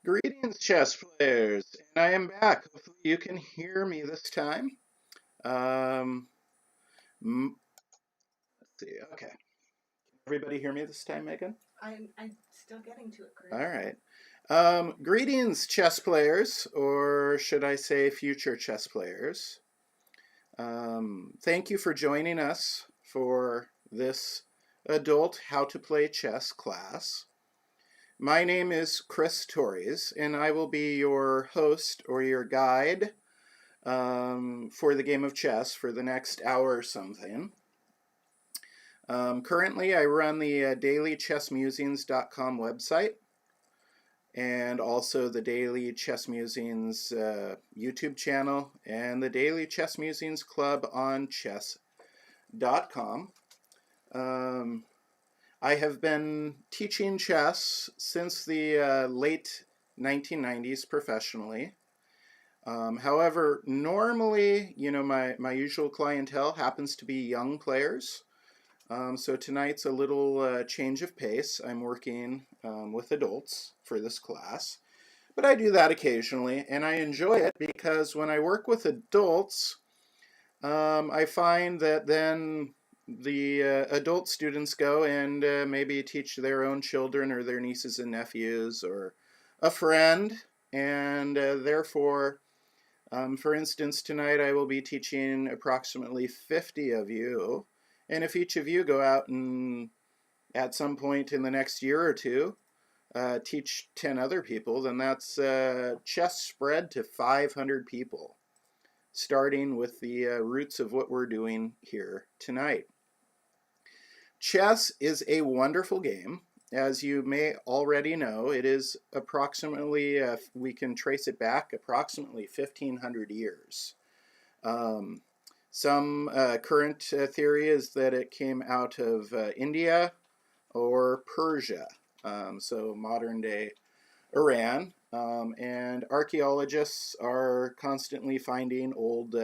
Greetings, chess players, and I am back. Hopefully, you can hear me this time. Um, let's see. Okay, can everybody hear me this time, Megan? I'm still getting to it, Chris. All right. Greetings, chess players, or should I say, future chess players. Thank you for joining us for this adult how to play chess class. My name is Chris Torres, and I will be your host or your guide for the game of chess for the next hour or something. Currently, I run the dailychessmusings.com website and also the Daily Chess Musings YouTube channel and the Daily Chess Musings Club on chess.com. I have been teaching chess since the late 1990s professionally. However, normally, my usual clientele happens to be young players. So tonight's a little change of pace. I'm working with adults for this class, but I do that occasionally, and I enjoy it because when I work with adults, I find that then the adult students go and maybe teach their own children or their nieces and nephews or a friend, and therefore for instance, tonight I will be teaching approximately 50 of you, and if each of you go out and at some point in the next year or two teach 10 other people, then that's chess spread to 500 people, starting with the roots of what we're doing here tonight. Chess is a wonderful game. As you may already know, it is approximately, we can trace it back approximately 1,500 years. Um, some current theory is that it came out of India or Persia, so modern day Iran. And archaeologists are constantly finding old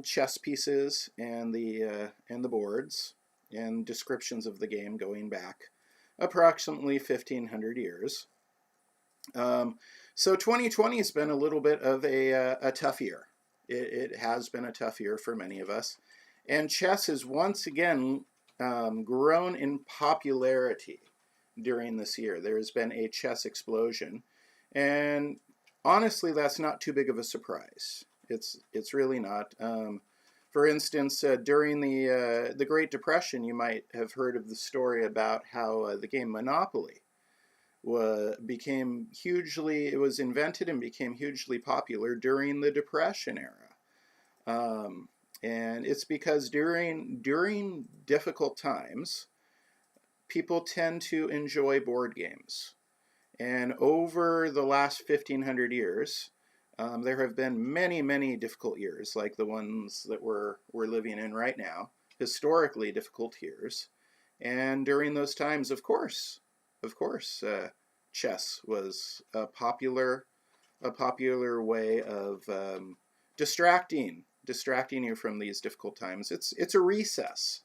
chess pieces and the boards and descriptions of the game going back approximately 1,500 years. So 2020 has been a little bit of a tough year. It has been a tough year for many of us. And chess has once again grown in popularity during this year. There has been a chess explosion. And honestly, that's not too big of a surprise. It's really not. For instance, during the Great Depression, you might have heard of the story about how the game Monopoly it was invented and became hugely popular during the Depression era. And it's because during difficult times, people tend to enjoy board games. And over the last 1,500 years, there have been many, many difficult years, like the ones that we're living in right now, historically difficult years. And during those times, of course, chess was a popular way of distracting you from these difficult times. It's a recess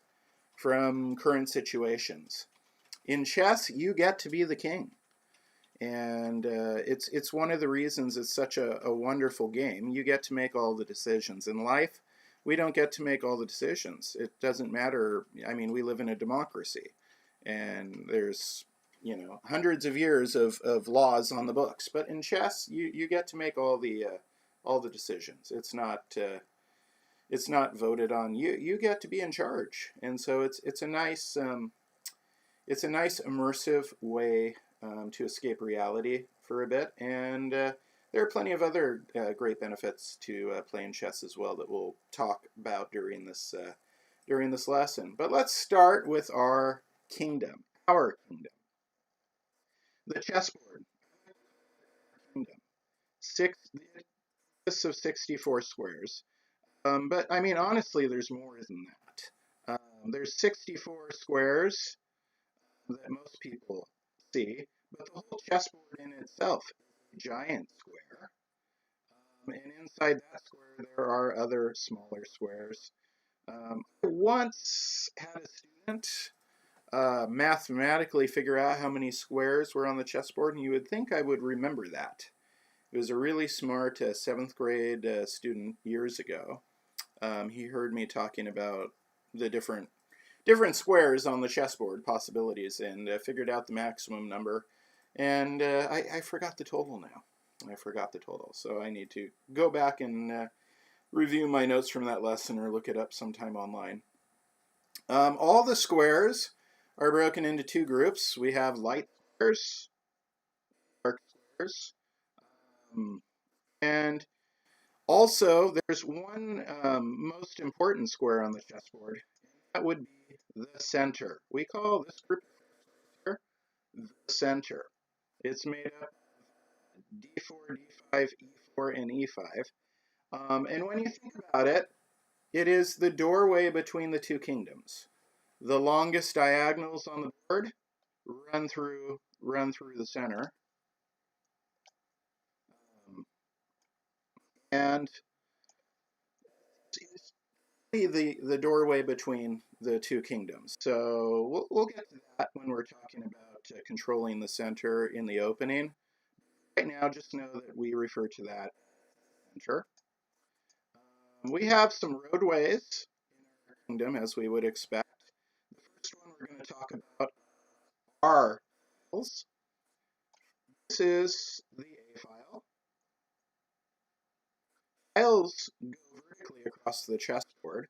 from current situations. In chess, you get to be the king, and it's one of the reasons it's such a wonderful game. You get to make all the decisions in life. We don't get to make all the decisions. It doesn't matter. I mean, we live in a democracy, and there's hundreds of years of laws on the books. But in chess, you get to make all the decisions. It's not voted on. You get to be in charge, and so it's a nice immersive way to escape reality for a bit. And there are plenty of other great benefits to playing chess as well that we'll talk about during this lesson. But let's start with our kingdom, our kingdom, the chessboard kingdom. It consists of 64 squares. But I mean, honestly, there's more than that. There's 64 squares that most people see, but the whole chessboard in itself is a giant square. And inside that square, there are other smaller squares. I once had a student mathematically figure out how many squares were on the chessboard, and you would think I would remember that. It was a really smart 7th grade student years ago. He heard me talking about the different squares on the chessboard possibilities, and figured out the maximum number. And I forgot the total now. I forgot the total, so I need to go back and review my notes from that lesson or look it up sometime online. All the squares are broken into two groups. We have light squares, dark squares, and also there's one most important square on the chessboard. That would be the center. We call this group here the center. It's made up of d4, d5, e4, and e5. And when you think about it, it is the doorway between the two kingdoms. The longest diagonals on the board run through the center, and it's the doorway between the two kingdoms. So we'll get to that when we're talking about controlling the center in the opening. Right now, just know that we refer to that as center. We have some roadways in our kingdom, as we would expect. The first one we're going to talk about are files. This is the A file. Files go vertically across the chessboard,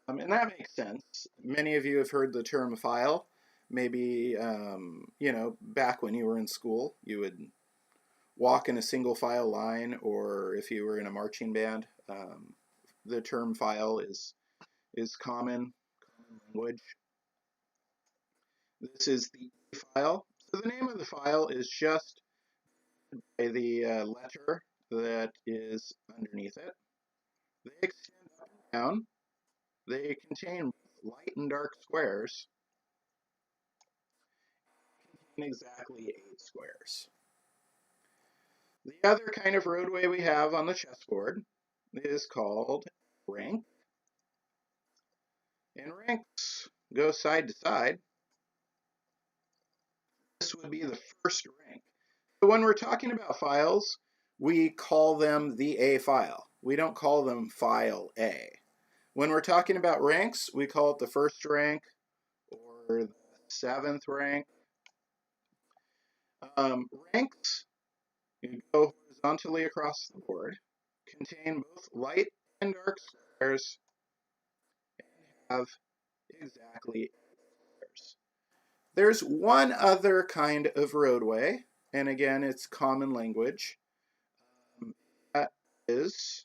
and that makes sense. Many of you have heard the term file. Maybe, back when you were in school, you would walk in a single file line, or if you were in a marching band, the term file is common language. This is the E file. So the name of the file is just the letter that is underneath it. They extend up and down. They contain light and dark squares. Contain exactly 8 squares. The other kind of roadway we have on the chessboard is called rank. And ranks go side to side. This would be the first rank. So when we're talking about files, we call them the A file. We don't call them file A. When we're talking about ranks, we call it the first rank or the 7th rank. Ranks go horizontally across the board, contain both light and dark squares, and have exactly 8 squares. There's one other kind of roadway, and again, it's common language. That is,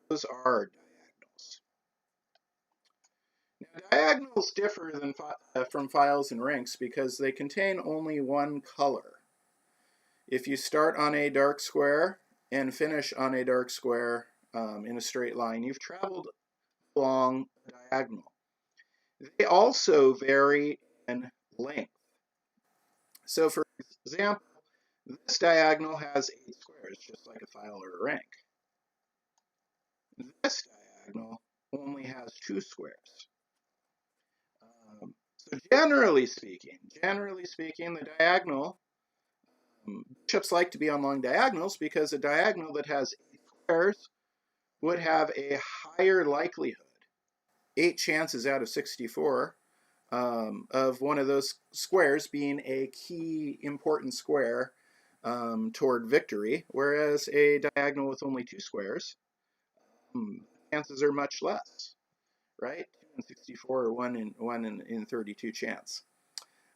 those are diagonals. Now, diagonals differ from files and ranks because they contain only one color. If you start on a dark square and finish on a dark square in a straight line, you've traveled along a diagonal. They also vary in length. So for example, this diagonal has 8 squares, just like a file or a rank. This diagonal only has 2 squares. So generally speaking, the diagonal, bishops like to be on long diagonals because a diagonal that has 8 squares would have a higher likelihood, 8 chances out of 64, of one of those squares being a key important square toward victory, whereas a diagonal with only 2 squares, chances are much less, right? 2 in 64 or 1 in 32 chance.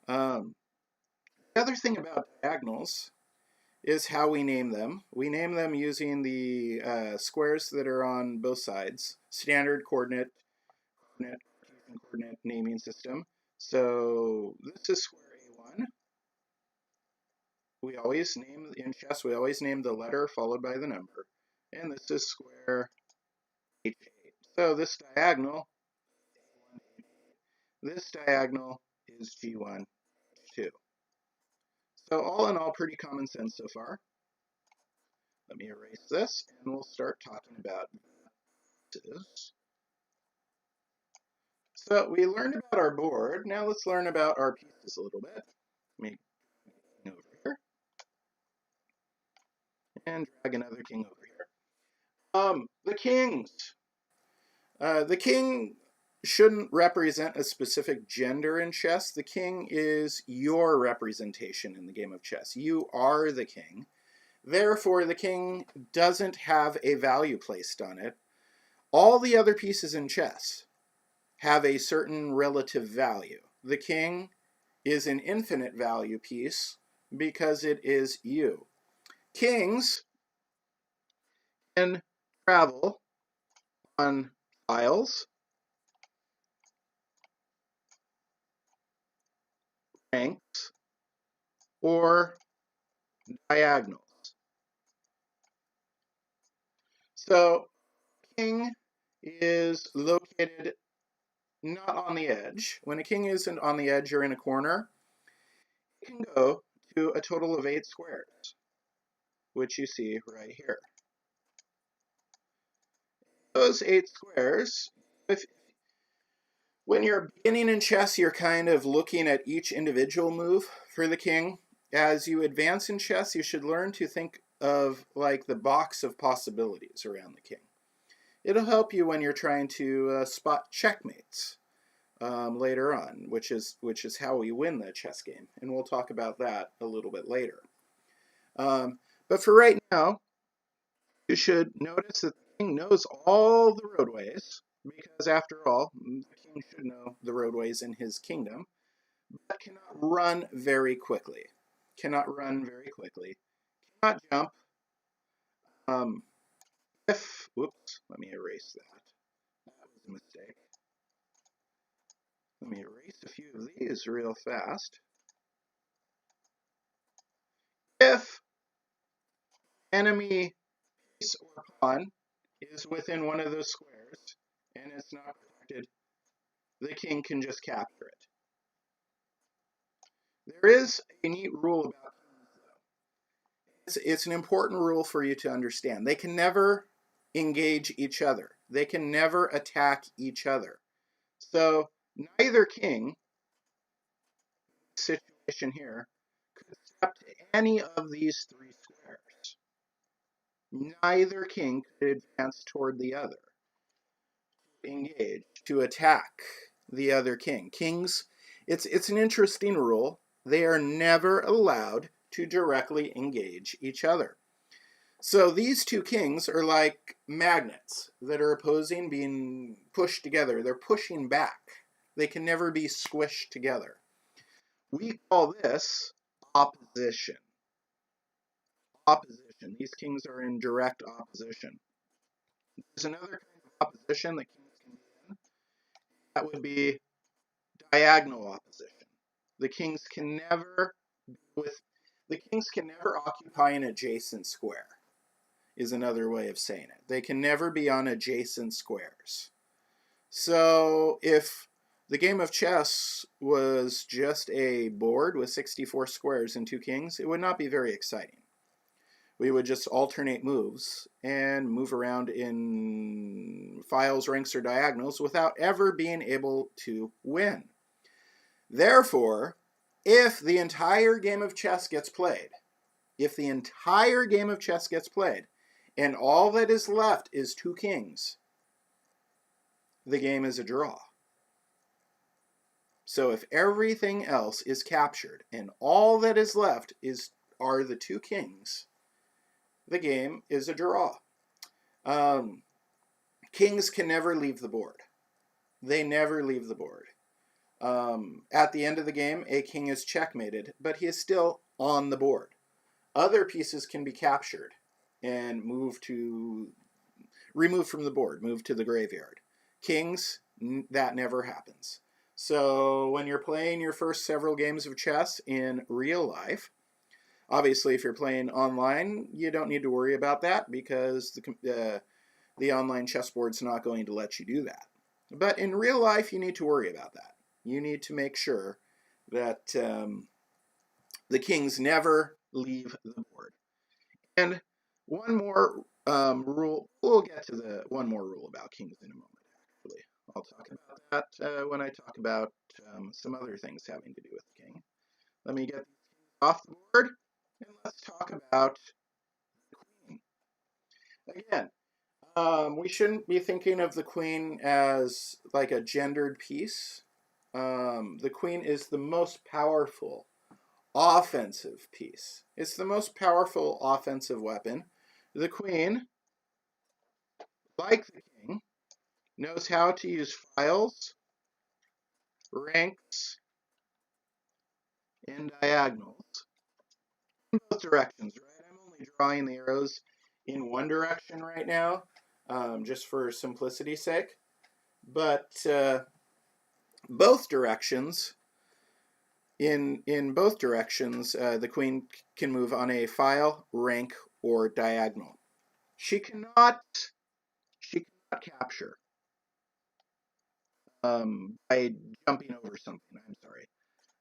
The other thing about diagonals is how we name them. We name them using the squares that are on both sides, standard coordinate naming system. So this is square A1. In chess, we always name the letter followed by the number. And this is square H8. So this diagonal is G1, H2. So all in all, pretty common sense so far. Let me erase this, and we'll start talking about this. So we learned about our board. Now let's learn about our pieces a little bit. Let me king over here and drag another king over here. The kings. The king shouldn't represent a specific gender in chess. The king is your representation in the game of chess. You are the king. Therefore, the king doesn't have a value placed on it. All the other pieces in chess have a certain relative value. The king is an infinite value piece because it is you. Kings can travel on tiles, ranks, or diagonals. So king is located not on the edge. When a king isn't on the edge or in a corner, it can go to a total of 8 squares, which you see right here. Those 8 squares, when you're beginning in chess, you're kind of looking at each individual move for the king. As you advance in chess, you should learn to think of like the box of possibilities around the king. It'll help you when you're trying to spot checkmates later on, which is how we win the chess game, and we'll talk about that a little bit later. But for right now, you should notice that the king knows all the roadways, because after all, the king should know the roadways in his kingdom, but cannot run very quickly. Cannot run very quickly. Cannot jump. Whoops, let me erase that. That was a mistake. Let me erase a few of these real fast. If enemy piece or pawn is within one of those squares and it's not protected, the king can just capture it. There is a neat rule about kings, though. It's an important rule for you to understand. They can never engage each other. They can never attack each other. So neither king, situation here, could step to any of these 3 squares. Neither king could advance toward the other, engage, to attack the other king. Kings, it's an interesting rule. They are never allowed to directly engage each other. So these 2 kings are like magnets that are opposing, being pushed together. They're pushing back. They can never be squished together. We call this opposition. Opposition. These kings are in direct opposition. There's another kind of opposition that kings can be in. That would be diagonal opposition. The kings can never occupy an adjacent square, is another way of saying it. They can never be on adjacent squares. So if the game of chess was just a board with 64 squares and 2 kings, it would not be very exciting. We would just alternate moves and move around in files, ranks, or diagonals without ever being able to win. Therefore, if the entire game of chess gets played, and all that is left is 2 kings, the game is a draw. So if everything else is captured and all that is left are the 2 kings, the game is a draw. Kings can never leave the board. They never leave the board. At the end of the game, a king is checkmated, but he is still on the board. Other pieces can be captured and removed from the board, moved to the graveyard. Kings, that never happens. So when you're playing your first several games of chess in real life, obviously if you're playing online, you don't need to worry about that because the online chessboard's not going to let you do that. But in real life, you need to worry about that. You need to make sure that the kings never leave the board. And one more rule, we'll get to one more rule about kings in a moment, actually. I'll talk about that when I talk about some other things having to do with the king. Let me get these off the board, and let's talk about the queen. Again, we shouldn't be thinking of the queen as like a gendered piece. The queen is the most powerful offensive piece. It's the most powerful offensive weapon. The queen, like the king, knows how to use files, ranks, and diagonals in both directions, right? I'm only drawing the arrows in one direction right now, just for simplicity's sake. But both directions, in both directions, the queen can move on a file, rank, or diagonal. She cannot capture by jumping over something. I'm sorry,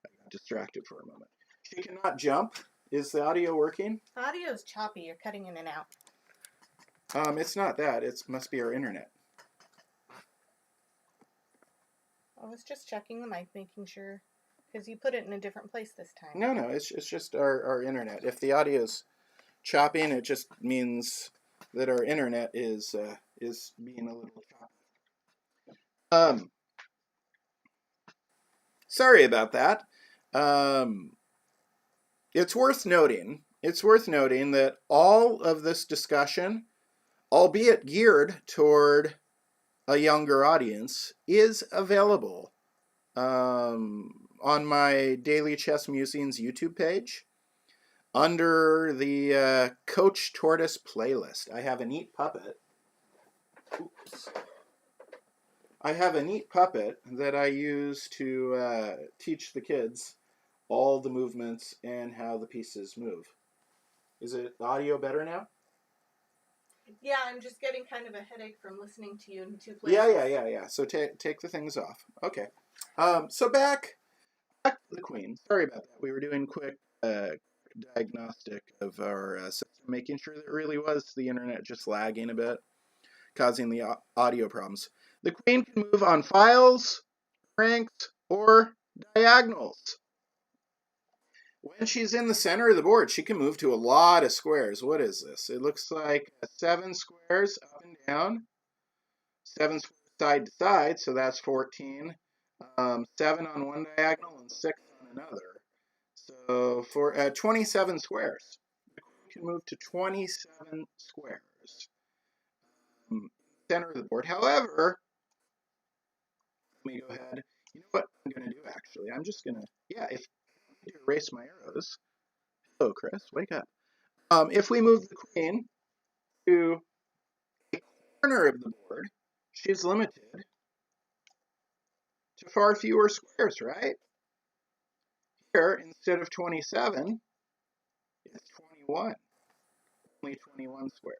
I got distracted for a moment. She cannot jump. Is the audio working? The audio is choppy. You're cutting in and out. It's not that. It must be our internet. I was just checking the mic, making sure, because you put it in a different place this time. No, it's just our internet. If the audio is chopping, it just means that our internet is being a little choppy. Sorry about that. It's worth noting. It's worth noting that all of this discussion, albeit geared toward a younger audience, is available on my Daily Chess Musings YouTube page under the Coach Tortoise playlist. I have a neat puppet. Oops. I have a neat puppet that I use to teach the kids all the movements and how the pieces move. Is it audio better now? Yeah, I'm just getting kind of a headache from listening to you in two places. Yeah. So take the things off. Okay. So back to the queen. Sorry about that. We were doing quick diagnostic of our system, making sure that it really was the internet just lagging a bit, causing the audio problems. The queen can move on files, ranks, or diagonals. When she's in the center of the board, she can move to a lot of squares. What is this? It looks like 7 squares up and down, 7 squares side to side, so that's 14. 7 on one diagonal and 6 on another. So for 27 squares, the queen can move to 27 squares. Center of the board. However, let me go ahead. You know what I'm going to do actually? I'm just going to, if I need to erase my arrows. Hello, Chris, wake up. If we move the queen to a corner of the board, she's limited to far fewer squares, right? Here, instead of 27, it's 21. Only 21 squares.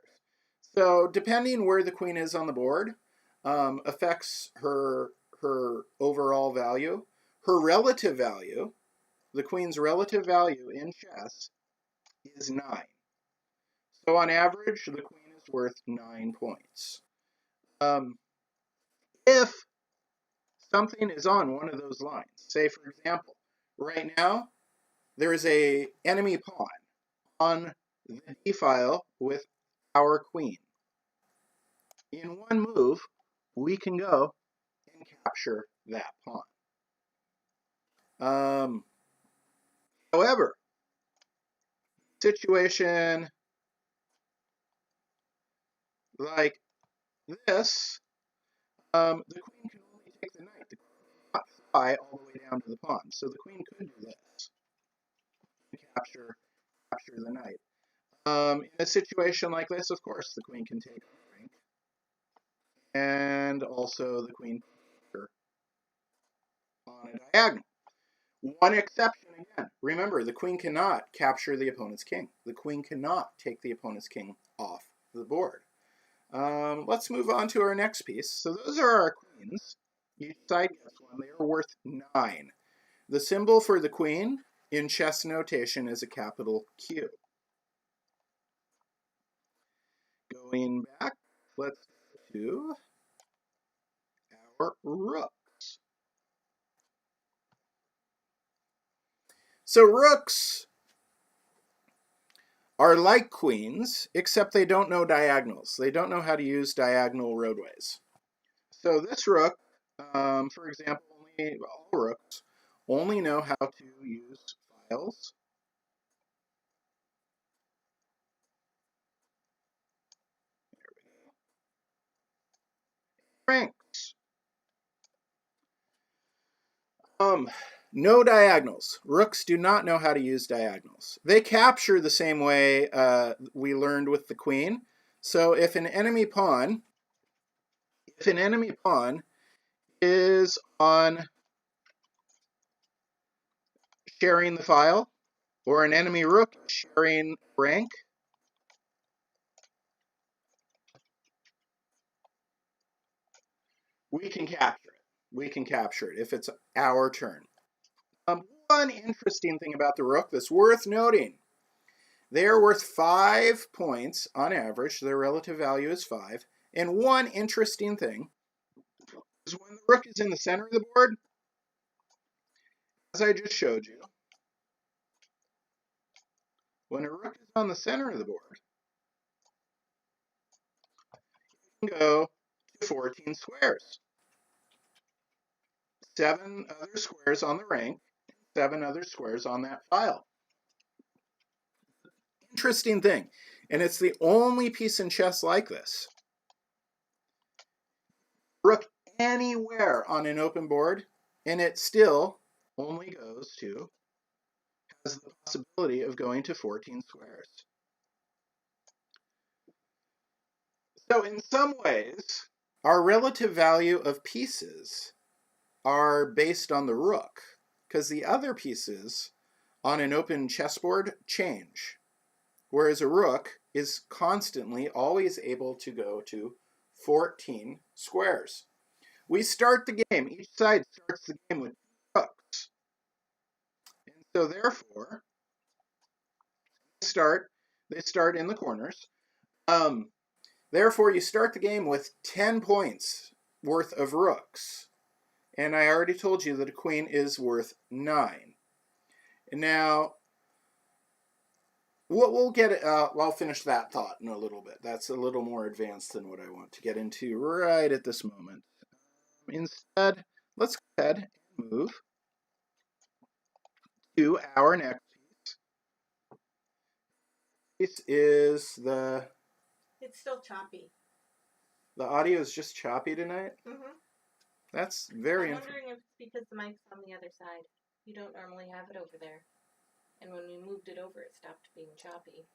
So depending where the queen is on the board, affects her overall value. Her relative value, the queen's relative value in chess, is 9. So on average, the queen is worth 9 points. If something is on one of those lines, say for example, right now there is a enemy pawn on the d file with our queen. In one move, we can go and capture that pawn. However, situation like this, the queen can only take the knight. The queen cannot fly all the way down to the pawn. So the queen could do this and capture the knight. In a situation like this, of course, the queen can take a rank, and also the queen can capture on a diagonal. One exception again. Remember, the queen cannot capture the opponent's king. The queen cannot take the opponent's king off the board. Let's move on to our next piece. So those are our queens. Each side gets one. They are worth 9. The symbol for the queen in chess notation is a capital Q. Going back, let's go to our rooks. So rooks are like queens, except they don't know diagonals. They don't know how to use diagonal roadways. So this rook, for example, all rooks only know how to use files, ranks. No diagonals. Rooks do not know how to use diagonals. They capture the same way we learned with the queen. So if an enemy pawn is on sharing the file, or an enemy rook is sharing rank, we can capture it. We can capture it if it's our turn. One interesting thing about the rook that's worth noting, they are worth 5 points on average. Their relative value is 5. And one interesting thing is when the rook is in the center of the board, as I just showed you, when a rook is on the center of the board, you can go to 14 squares. 7 other squares on the rank, 7 other squares on that file. Interesting thing, and it's the only piece in chess like this. Rook anywhere on an open board, and it still only has the possibility of going to 14 squares. So in some ways, our relative value of pieces are based on the rook, because the other pieces on an open chessboard change, whereas a rook is constantly always able to go to 14 squares. We start the game, each side starts the game with rooks. And so therefore, they start in the corners. Therefore, you start the game with 10 points worth of rooks. And I already told you that a queen is worth 9. And now, we'll get I'll finish that thought in a little bit. That's a little more advanced than what I want to get into right at this moment. Instead, let's go ahead and move to our next piece. This is It's still choppy. the audio is just choppy tonight. Mm-hmm. That's very I'm wondering if it's because the mic's on the other side. You don't normally have it over there. And when we moved it over, it stopped being choppy.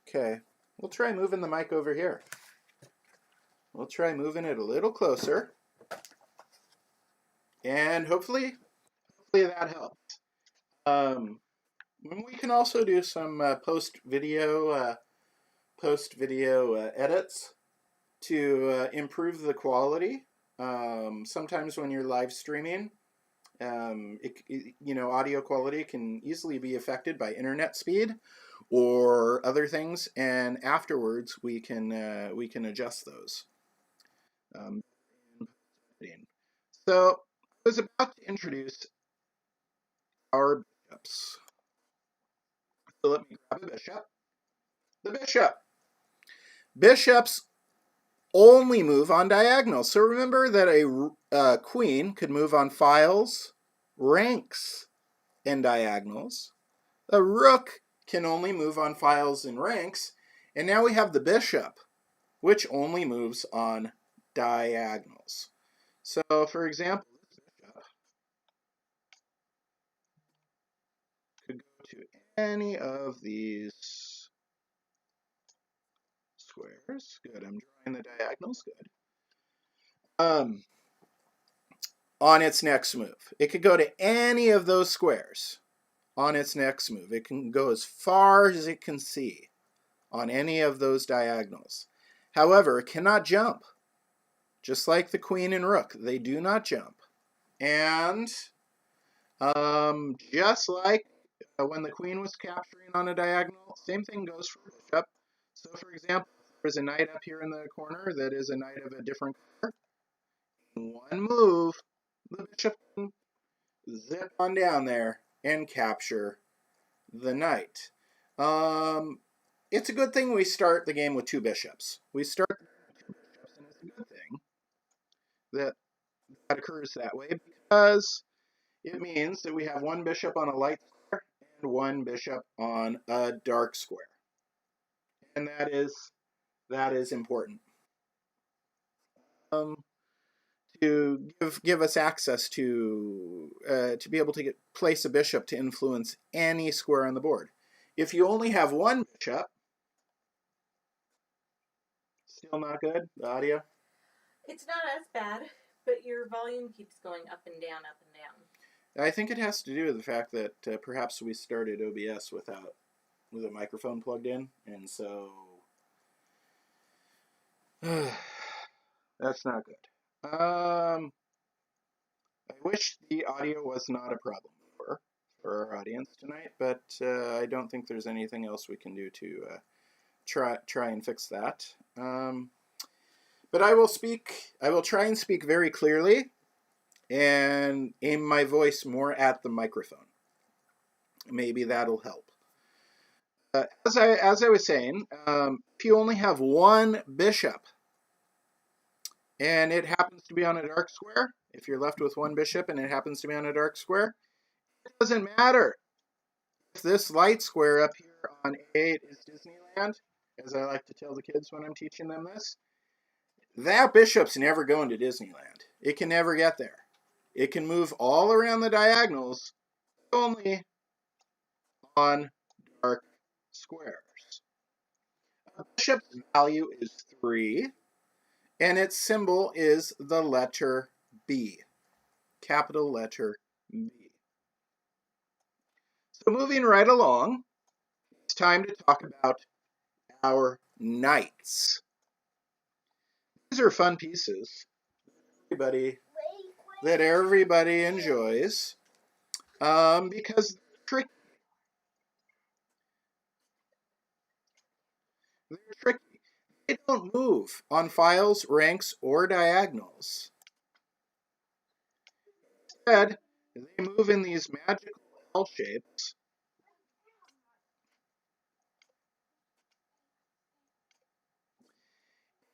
Okay, we'll try moving the mic over here. We'll try moving it a little closer. And hopefully that helps. We can also do some post-video edits to improve the quality. Sometimes when you're live streaming, audio quality can easily be affected by internet speed or other things, and afterwards we can adjust those. So I was about to introduce our bishops. So let me grab a bishop. The bishop. Bishops only move on diagonals. So remember that a queen could move on files, ranks, and diagonals. A rook can only move on files and ranks. And now we have the bishop, which only moves on diagonals. So for example, this bishop could go to any of these squares. Good, I'm drawing the diagonals. Good. On its next move, it could go to any of those squares on its next move. It can go as far as it can see on any of those diagonals. However, it cannot jump. Just like the queen and rook, they do not jump. And just like when the queen was capturing on a diagonal, same thing goes for bishop. So for example, there's a knight up here in the corner that is a knight of a different color. In one move, the bishop can zip on down there and capture the knight. It's a good thing we start the game with two bishops. We start the game with two bishops, and it's a good thing that that occurs that way because it means that we have one bishop on a light square and one bishop on a dark square. And that is important. To give us access to be able to place a bishop to influence any square on the board. If you only have one bishop, still not good, the audio? It's not as bad, but your volume keeps going up and down, up and down. I think it has to do with the fact that perhaps we started OBS with a microphone plugged in, and so that's not good. I wish the audio was not a problem for our audience tonight, but I don't think there's anything else we can do to try and fix that. But I will try and speak very clearly and aim my voice more at the microphone. Maybe that'll help. As I was saying, if you only have one bishop and it happens to be on a dark square, if you're left with one bishop and it happens to be on a dark square, it doesn't matter if this light square up here on A8 is Disneyland, as I like to tell the kids when I'm teaching them this. That bishop's never going to Disneyland. It can never get there. It can move all around the diagonals, only on dark squares. A bishop's value is 3, and its symbol is the letter B, capital letter B. So moving right along, it's time to talk about our knights. These are fun pieces that everybody enjoys because they're tricky. They're tricky. They don't move on files, ranks, or diagonals. Instead, they move in these magical L shapes.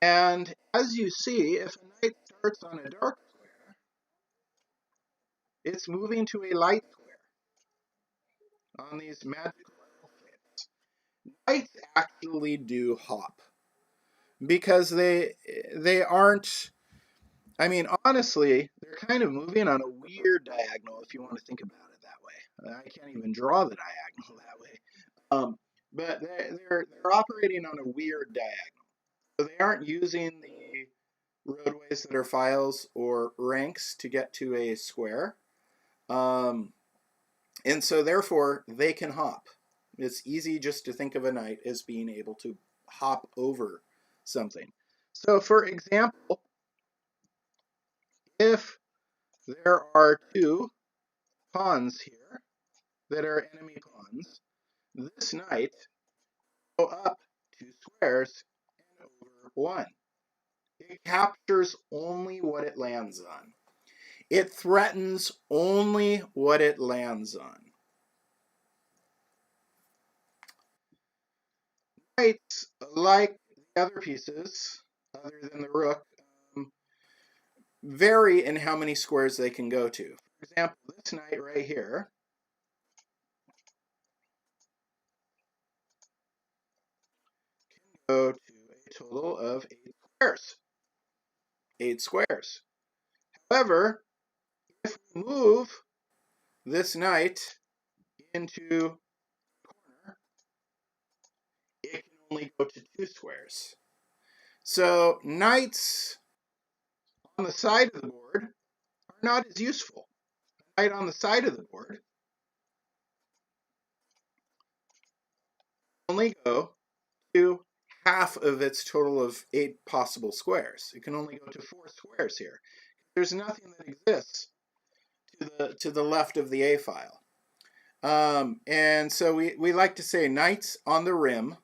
And as you see, if a knight starts on a dark square, it's moving to a light square on these magical L shapes. Knights actually do hop because they aren't, I mean, honestly, they're kind of moving on a weird diagonal if you want to think about it that way. I can't even draw the diagonal that way. But they're operating on a weird diagonal. So they aren't using the roadways that are files or ranks to get to a square. And so therefore, they can hop. It's easy just to think of a knight as being able to hop over something. So for example, if there are two pawns here that are enemy pawns, this knight will go up 2 squares and over 1. It captures only what it lands on. It threatens only what it lands on. Knights, like the other pieces, other than the rook, vary in how many squares they can go to. For example, this knight right here can go to a total of 8 squares. 8 squares. However, if we move this knight into the corner, it can only go to 2 squares. So knights on the side of the board are not as useful. A knight on the side of the board only go to half of its total of 8 possible squares. It can only go to 4 squares here. There's nothing that exists to the left of the A file. And so we like to say knights on the rim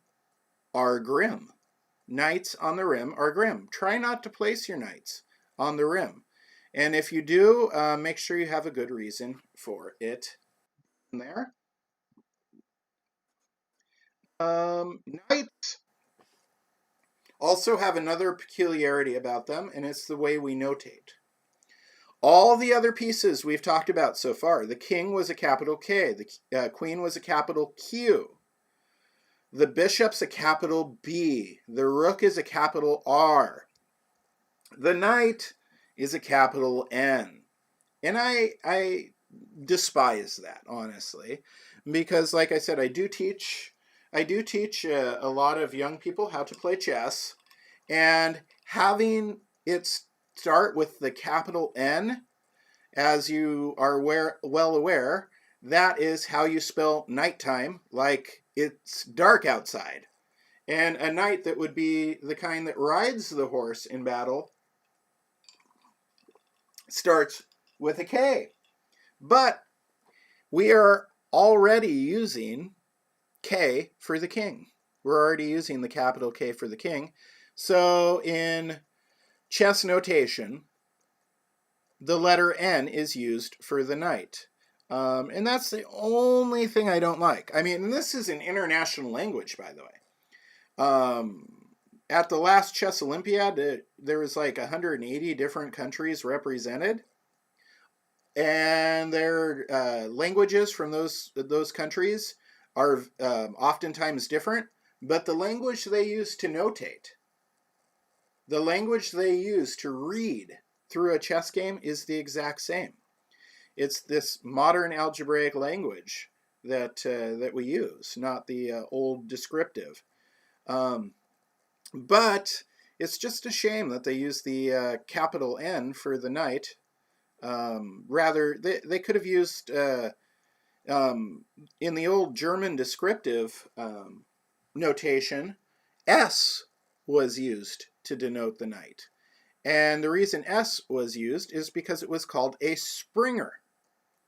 are grim. knights on the rim are grim. Try not to place your knights on the rim. And if you do, make sure you have a good reason for it there. Knights also have another peculiarity about them, and it's the way we notate. All the other pieces we've talked about so far, the king was a capital K, the queen was a capital Q, the bishop's a capital B, the rook is a capital R, the knight is a capital N. And I despise that, honestly, because like I said, I do teach a lot of young people how to play chess, and having it start with the capital N, as you are well aware, that is how you spell nighttime, like it's dark outside. And a knight that would be the kind that rides the horse in battle starts with a K. But we are already using K for the king. We're already using the capital K for the king. So in chess notation, the letter N is used for the knight. And that's the only thing I don't like. I mean, this is an international language, by the way. At the last Chess Olympiad, there was like 180 different countries represented. And their languages from those countries are oftentimes different, but the language they use to notate, the language they use to read through a chess game is the exact same. It's this modern algebraic language that we use, not the old descriptive. But it's just a shame that they use the capital N for the knight. Rather, they could have used, in the old German descriptive notation, S was used to denote the knight. And the reason S was used is because it was called a springer.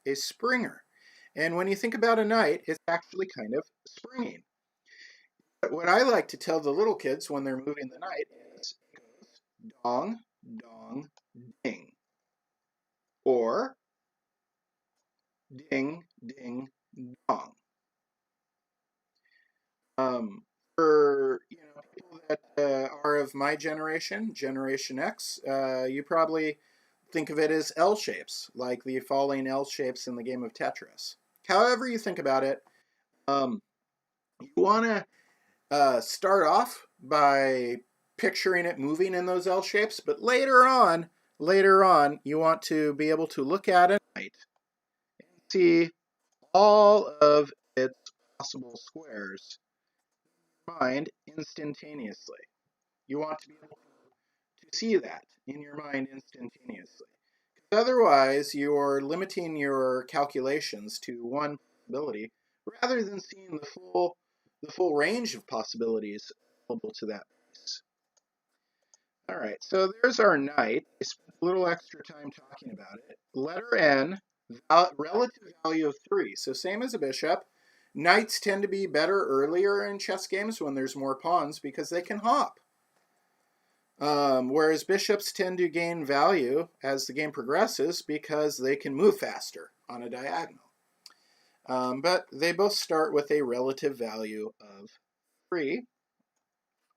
A springer. And when you think about a knight, it's actually kind of springing. But what I like to tell the little kids when they're moving the knight is it goes dong, dong, ding. Or ding, ding, dong. For people that are of my generation, Generation X, you probably think of it as L shapes, like the falling L shapes in the game of Tetris. However you think about it, you want to start off by picturing it moving in those L shapes, but later on, you want to be able to look at it and see all of its possible squares in your mind instantaneously. You want to be able to see that in your mind instantaneously. Because otherwise, you're limiting your calculations to one possibility rather than seeing the full range of possibilities available to that piece. All right, so there's our knight. I spent a little extra time talking about it. Letter N, relative value of 3. So same as a bishop. Knights tend to be better earlier in chess games when there's more pawns because they can hop. Whereas bishops tend to gain value as the game progresses because they can move faster on a diagonal. But they both start with a relative value of 3.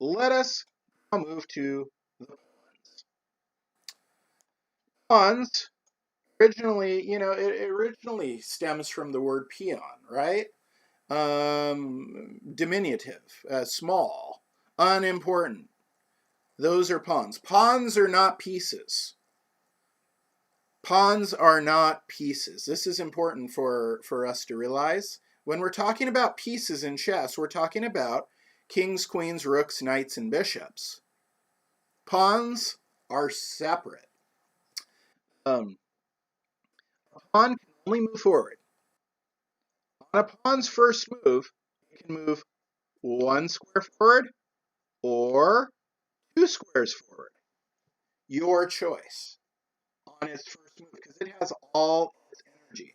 Let us now move to the pawns. Pawns originally, it originally stems from the word peon, right? Diminutive, small, unimportant. Those are pawns. Pawns are not pieces. Pawns are not pieces. This is important for us to realize. When we're talking about pieces in chess, we're talking about kings, queens, rooks, knights, and bishops. Pawns are separate. A pawn can only move forward. On a pawn's first move, it can move 1 square forward or 2 squares forward. Your choice on its first move, because it has all its energy.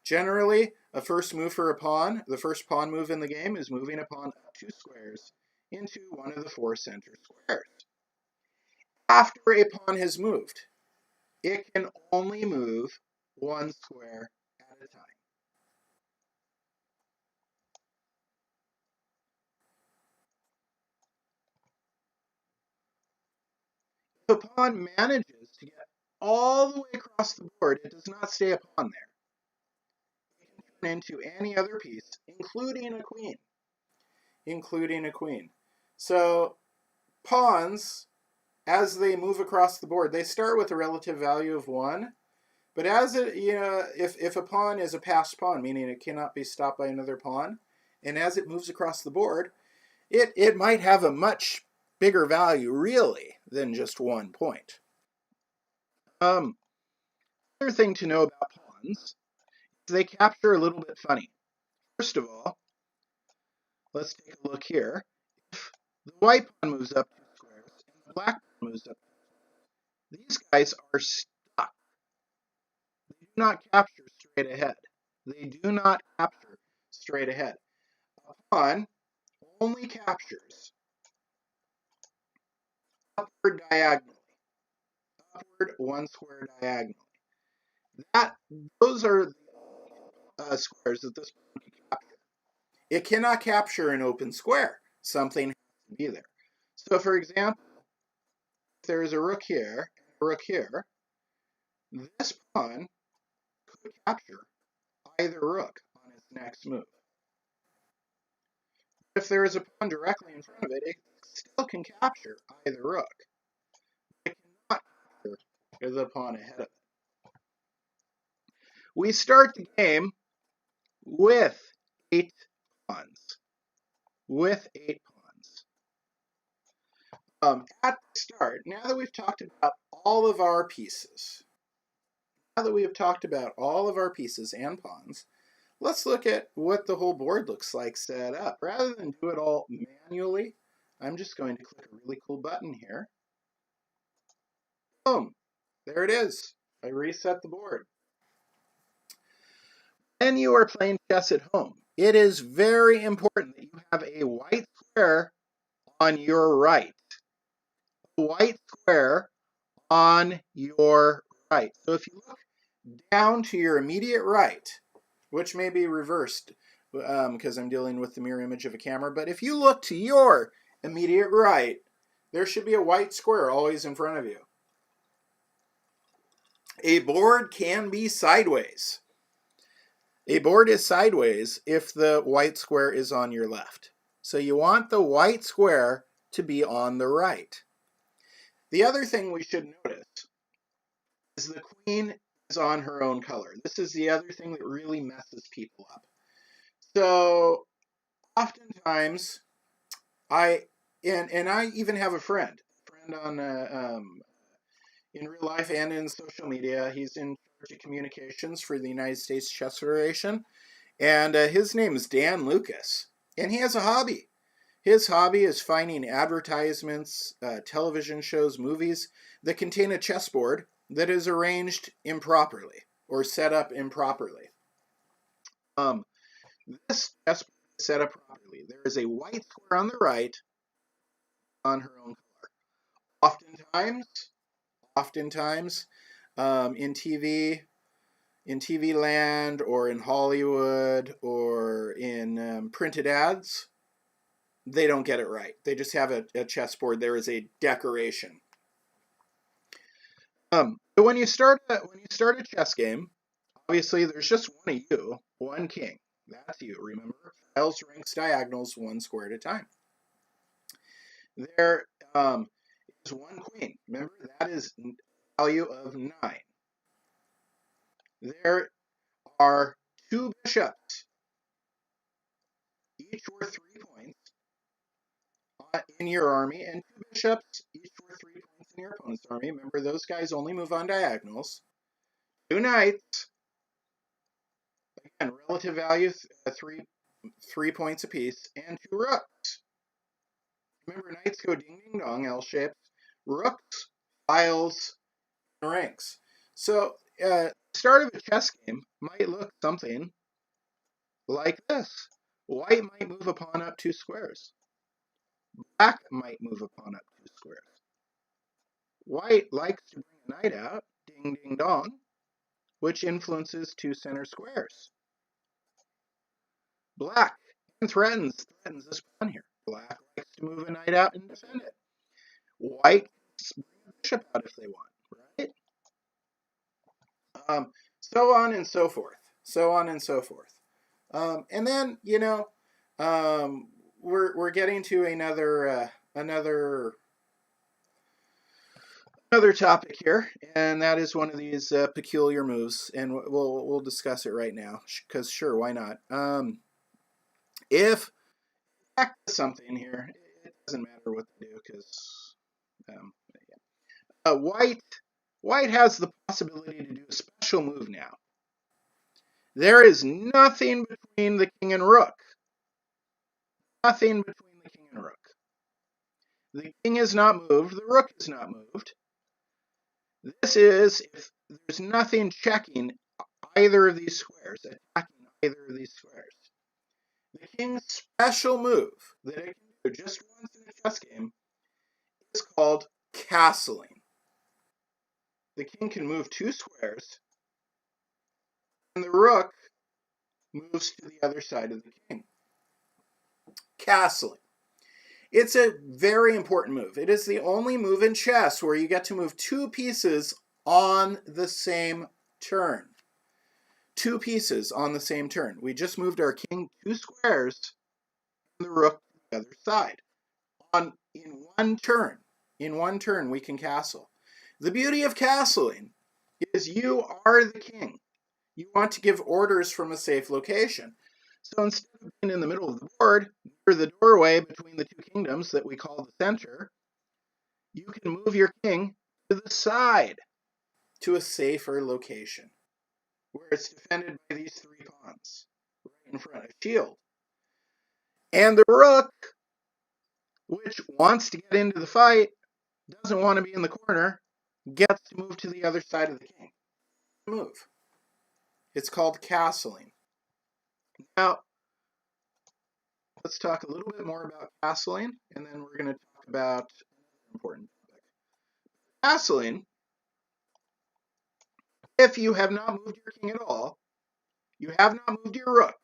Generally, a first move for a pawn, the first pawn move in the game is moving a pawn up 2 squares into one of the 4 center squares. After a pawn has moved, it can only move 1 square at a time. If a pawn manages to get all the way across the board, it does not stay a pawn there. It can turn into any other piece, including a queen. So pawns, as they move across the board, they start with a relative value of 1. But as it, if a pawn is a passed pawn, meaning it cannot be stopped by another pawn, and as it moves across the board, it might have a much bigger value, really, than just 1 point. Another thing to know about pawns is they capture a little bit funny. First of all, let's take a look here. If the white pawn moves up 2 squares and the black pawn moves up 2 squares, these guys are stuck. They do not capture straight ahead. A pawn only captures upward diagonally, upward 1 square diagonally. Those are the squares that this pawn can capture. It cannot capture an open square. Something has to be there. So for example, if there is a rook here and a rook here, this pawn could capture either rook on its next move. If there is a pawn directly in front of it, it still can capture either rook. It cannot capture the pawn ahead of it. We start the game with 8 pawns. At the start, now that we've talked about all of our pieces, and pawns, let's look at what the whole board looks like set up. Rather than do it all manually, I'm just going to click a really cool button here. Boom! There it is. I reset the board. When you are playing chess at home, it is very important that you have a white square on your right. A white square on your right. So if you look down to your immediate right, which may be reversed because I'm dealing with the mirror image of a camera, but if you look to your immediate right, there should be a white square always in front of you. A board can be sideways. A board is sideways if the white square is on your left. So you want the white square to be on the right. The other thing we should notice is the queen is on her own color. This is the other thing that really messes people up. So oftentimes, I even have a friend on in real life and in social media. He's in charge of communications for the United States Chess Federation, and his name is Dan Lucas, and he has a hobby. His hobby is finding advertisements, television shows, movies that contain a chessboard that is arranged improperly or set up improperly. This chessboard is set up properly. There is a white square on the right on her own color. Oftentimes, in TV land or in Hollywood or in printed ads, they don't get it right. They just have a chessboard. There is a decoration. But when you start a chess game, obviously there's just one of you, one king. That's you. Remember, files, ranks, diagonals, 1 square at a time. There is one queen. Remember, that is a value of 9. There are 2 bishops, each worth 3 points in your army, and 2 bishops, each worth 3 points in your opponent's army. Remember, those guys only move on diagonals. 2 knights, again, relative value 3 points apiece, and 2 rooks. Remember, knights go ding ding dong, L-shaped. Rooks, files, and ranks. So, the start of a chess game might look something like this. White might move a pawn up 2 squares. Black might move a pawn up 2 squares. White likes to bring a knight out, ding ding dong, which influences 2 center squares. Black threatens this pawn here. Black likes to move a knight out and defend it. White can bring a bishop out if they want, right? So on and so forth. So on and so forth. And then, we're getting to another topic here, and that is one of these peculiar moves, and we'll discuss it right now because sure, why not? If back to something here, it doesn't matter what they do because white has the possibility to do a special move now. There is nothing between the king and rook. Nothing between the king and rook. The king is not moved. The rook is not moved. This is if there's nothing checking either of these squares, attacking either of these squares. The king's special move that it can do just once in a chess game is called castling. The king can move 2 squares, and the rook moves to the other side of the king. Castling. It's a very important move. It is the only move in chess where you get to move 2 pieces on the same turn. 2 pieces on the same turn. We just moved our king 2 squares and the rook to the other side. In one turn. In one turn, we can castle. The beauty of castling is you are the king. You want to give orders from a safe location. So instead of being in the middle of the board, near the doorway between the 2 kingdoms that we call the center, you can move your king to the side, to a safer location, where it's defended by these 3 pawns, right in front of shield. And the rook, which wants to get into the fight, doesn't want to be in the corner, gets to move to the other side of the king. Move. It's called castling. Now, let's talk a little bit more about castling, and then we're going to talk about an important topic. Castling, if you have not moved your king at all, you have not moved your rook,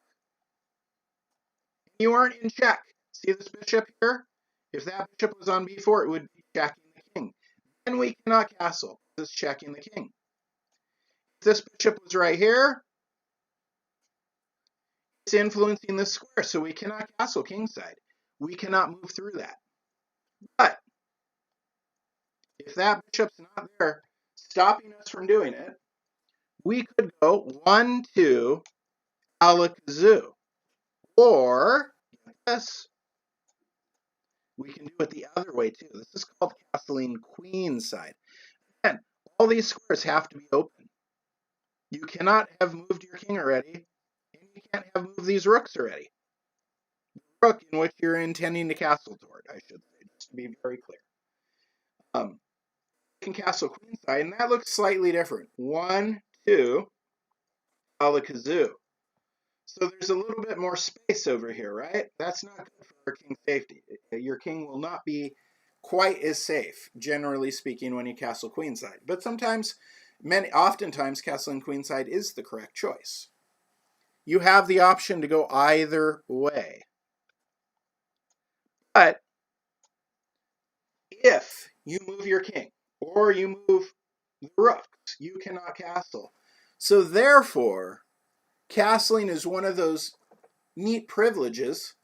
you aren't in check. See this bishop here? If that bishop was on b4, it would be checking the king. Then we cannot castle. This is checking the king. If this bishop was right here, it's influencing this square, so we cannot castle kingside. We cannot move through that. But if that bishop's not there, stopping us from doing it, we could go 1-2 alakazoo. Or, this, we can do it the other way too. This is called castling queenside. Again, all these squares have to be open. You cannot have moved your king already, and you can't have moved these rooks already. The rook in which you're intending to castle toward, I should say, just to be very clear. You can castle queenside, and that looks slightly different. 1-2 alakazoo. So there's a little bit more space over here, right? That's not good for king's safety. Your king will not be quite as safe, generally speaking, when you castle queenside. But oftentimes, castling queenside is the correct choice. You have the option to go either way. But if you move your king, or you move the rooks, you cannot castle. So therefore, castling is one of those neat privileges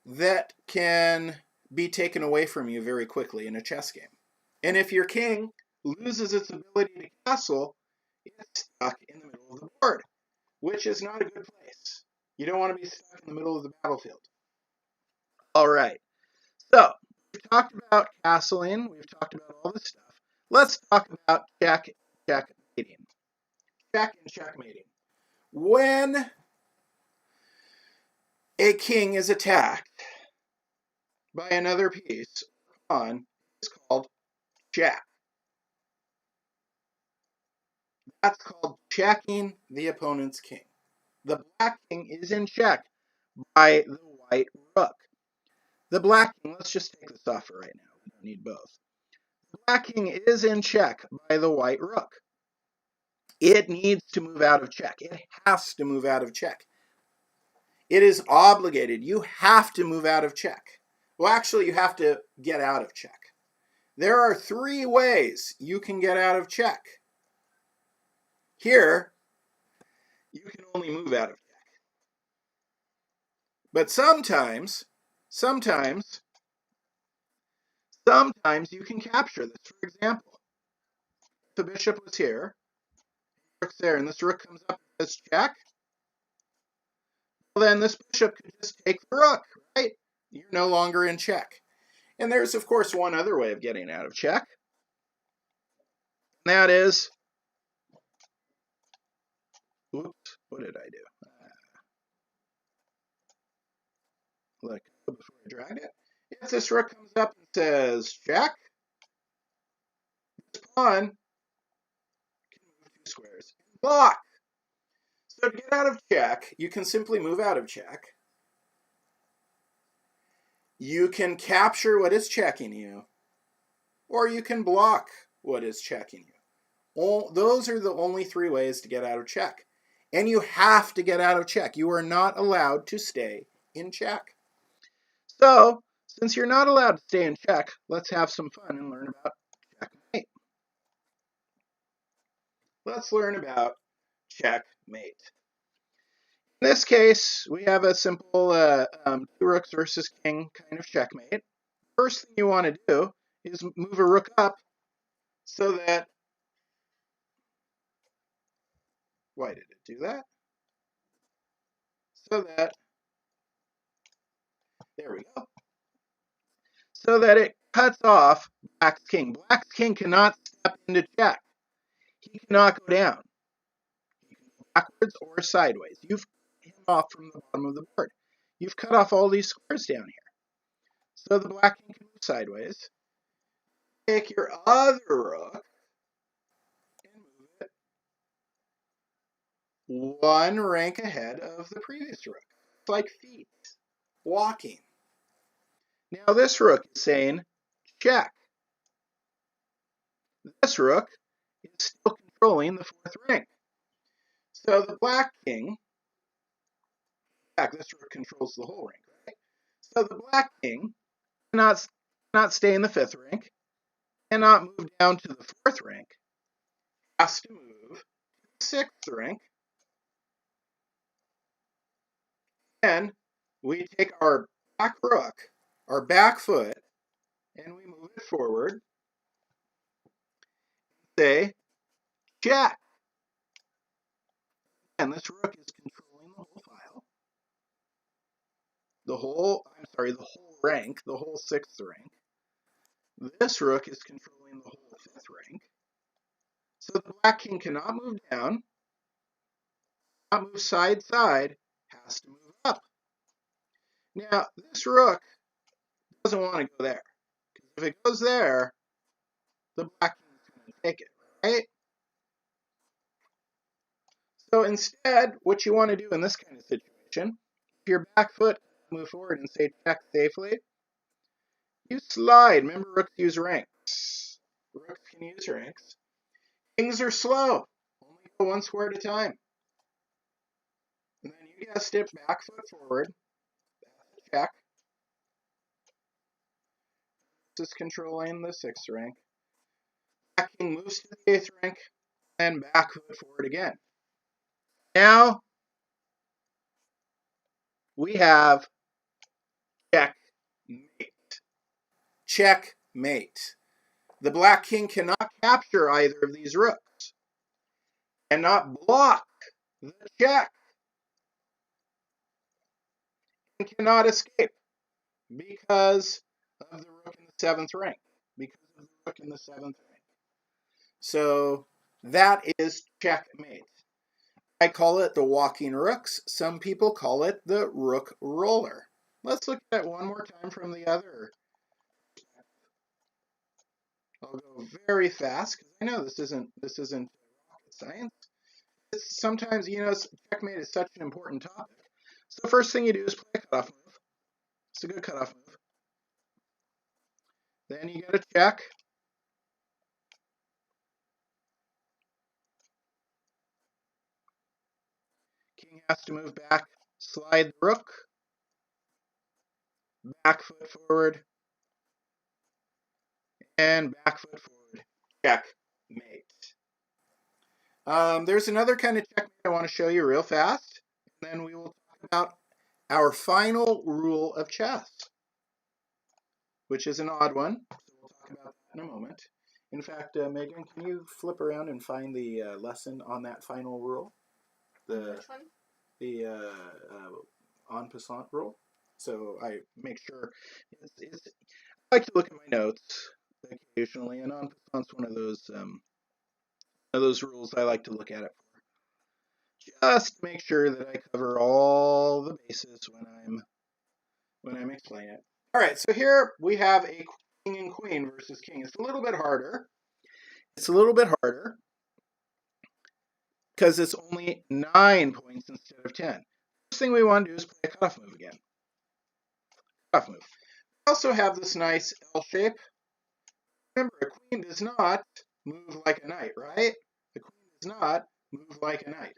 that can be taken away from you very quickly in a chess game. And if your king loses its ability to castle, it's stuck in the middle of the board, which is not a good place. You don't want to be stuck in the middle of the battlefield. All right. So, we've talked about castling. We've talked about all this stuff. Let's talk about checkmating. Check and checkmating. When a king is attacked by another piece, pawn, is called check. That's called checking the opponent's king. The black king is in check by the white rook. The black king, let's just take this off for right now. We don't need both. The black king is in check by the white rook. It needs to move out of check. It has to move out of check. It is obligated. You have to move out of check. Well, actually, you have to get out of check. There are 3 ways you can get out of check. Here, you can only move out of check. But sometimes you can capture this. For example, if the bishop was here, rook's there, and this rook comes up and says check, well, then this bishop could just take the rook, right? You're no longer in check. And there's, of course, one other way of getting out of check. And that is, oops, what did I do? Let go before I dragged it. If this rook comes up and says check, this pawn can move 2 squares and block. So to get out of check, you can simply move out of check. You can capture what is checking you, or you can block what is checking you. Those are the only 3 ways to get out of check. And you have to get out of check. You are not allowed to stay in check. So, since you're not allowed to stay in check, let's have some fun and learn about checkmate. Let's learn about checkmate. In this case, we have a simple 2 rooks versus king kind of checkmate. First thing you want to do is move a rook up so that, why did it do that? So that, there we go. So that it cuts off black's king. Black's king cannot step into check. He cannot go down. He can go backwards or sideways. You've cut him off from the bottom of the board. You've cut off all these squares down here. So the black king can move sideways. Take your other rook and move it 1 rank ahead of the previous rook. It's like feet, walking. Now this rook is saying check. This rook is still controlling the 4th rank. So the black king, in fact, this rook controls the whole rank, right? So the black king cannot stay in the 5th rank, cannot move down to the 4th rank, has to move to the 6th rank. And we take our back rook, our back foot, and we move it forward. Say, check. And this rook is controlling the whole file. The whole rank, the whole 6th rank. This rook is controlling the whole 5th rank. So the black king cannot move down, cannot move side, has to move up. Now, this rook doesn't want to go there. Because if it goes there, the black king is going to take it, right? So instead, what you want to do in this kind of situation, if your back foot move forward and say check safely, you slide. Remember, rooks use ranks. Rooks can use ranks. Kings are slow. Only go 1 square at a time. And then you guessed it, back foot forward. That's a check. This is controlling the 6th rank. Black king moves to the 8th rank, and back foot forward again. Now we have checkmate. Checkmate. The black king cannot capture either of these rooks, cannot block the check, and cannot escape because of the rook in the 7th rank. Because of the rook in the 7th rank. So that is checkmate. I call it the walking rooks. Some people call it the rook roller. Let's look at it one more time from the other. I'll go very fast because I know this isn't rocket science. Sometimes, checkmate is such an important topic. So the first thing you do is play a cutoff move. It's a good cutoff move. Then you get a check. King has to move back, slide the rook, back foot forward, and back foot forward. Checkmate. There's another kind of checkmate I want to show you real fast, and then we will talk about our final rule of chess, which is an odd one. So we'll talk about that in a moment. In fact, Megan, can you flip around and find the lesson on that final rule? Which one? The en passant rule. So I make sure. I like to look at my notes occasionally, and en passant's one of those rules I like to look at it for. Just to make sure that I cover all the bases when I'm explaining it. All right, so here we have a king and queen versus king. It's a little bit harder. Because it's only 9 points instead of 10. First thing we want to do is play a cutoff move again. Cutoff move. We also have this nice L shape. Remember, a queen does not move like a knight, right? The queen does not move like a knight.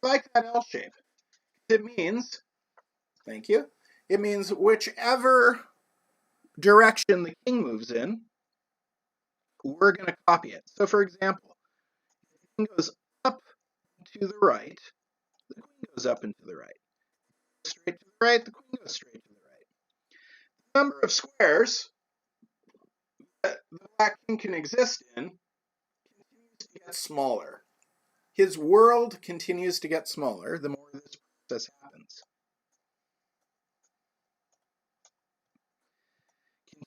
Like that L shape. It means, thank you, it means whichever direction the king moves in, we're going to copy it. So for example, the king goes up to the right, the queen goes up and to the right. Straight to the right, the queen goes straight to the right. The number of squares that the black king can exist in continues to get smaller. His world continues to get smaller the more this process happens.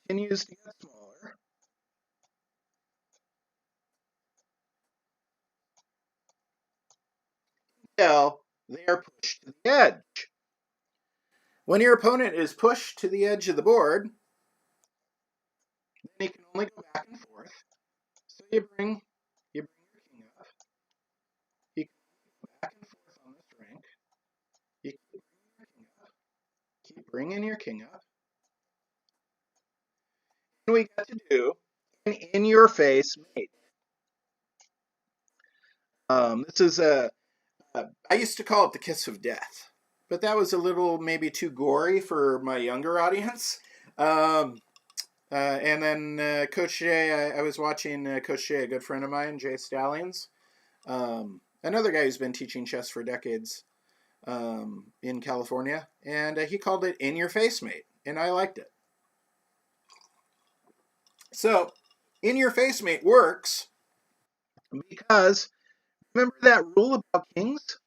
Continues to get smaller until they are pushed to the edge. When your opponent is pushed to the edge of the board, then he can only go back and forth. So you bring your king up. You can go back and forth on this rank. You keep bringing your king up. And we get to do an in-your-face mate. This is I used to call it the kiss of death, but that was a little maybe too gory for my younger audience. And then Coach Jay, I was watching Coach Jay, a good friend of mine, Jay Stallions, another guy who's been teaching chess for decades in California, and he called it in your face mate, and I liked it. So, in your face mate works because remember that rule about kings?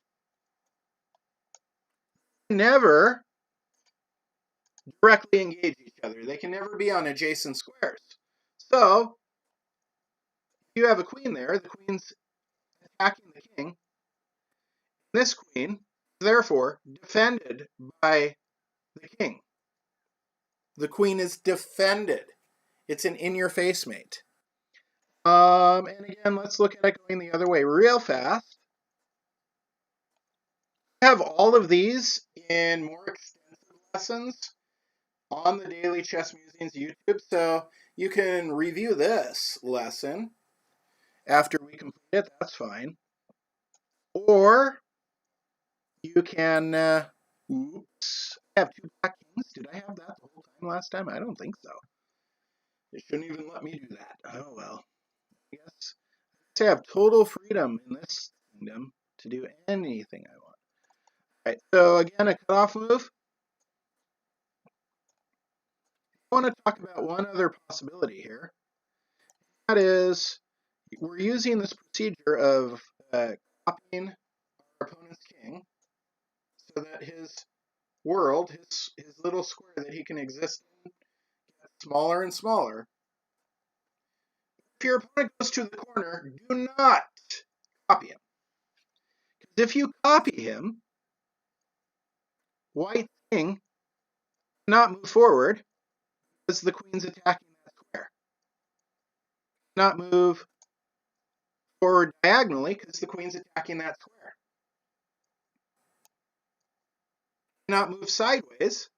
Never directly engage each other. They can never be on adjacent squares. So, if you have a queen there, the queen's attacking the king. This queen is therefore defended by the king. The queen is defended. It's an in-your-face mate. And again, let's look at it going the other way real fast. I have all of these in more extensive lessons on the Daily Chess Musings YouTube, so you can review this lesson after we complete it. That's fine. Or you can, oops, I have 2 black kings. Did I have that the whole time last time? I don't think so. It shouldn't even let me do that. Oh well. I guess I have total freedom in this kingdom to do anything I want. All right, so again, a cutoff move. I want to talk about one other possibility here. That is, we're using this procedure of copying our opponent's king so that his world, his little square that he can exist in, gets smaller and smaller. If your opponent goes to the corner, do not copy him. Because if you copy him, white king cannot move forward because the queen's attacking that square. Cannot move forward diagonally because the queen's attacking that square. Cannot move sideways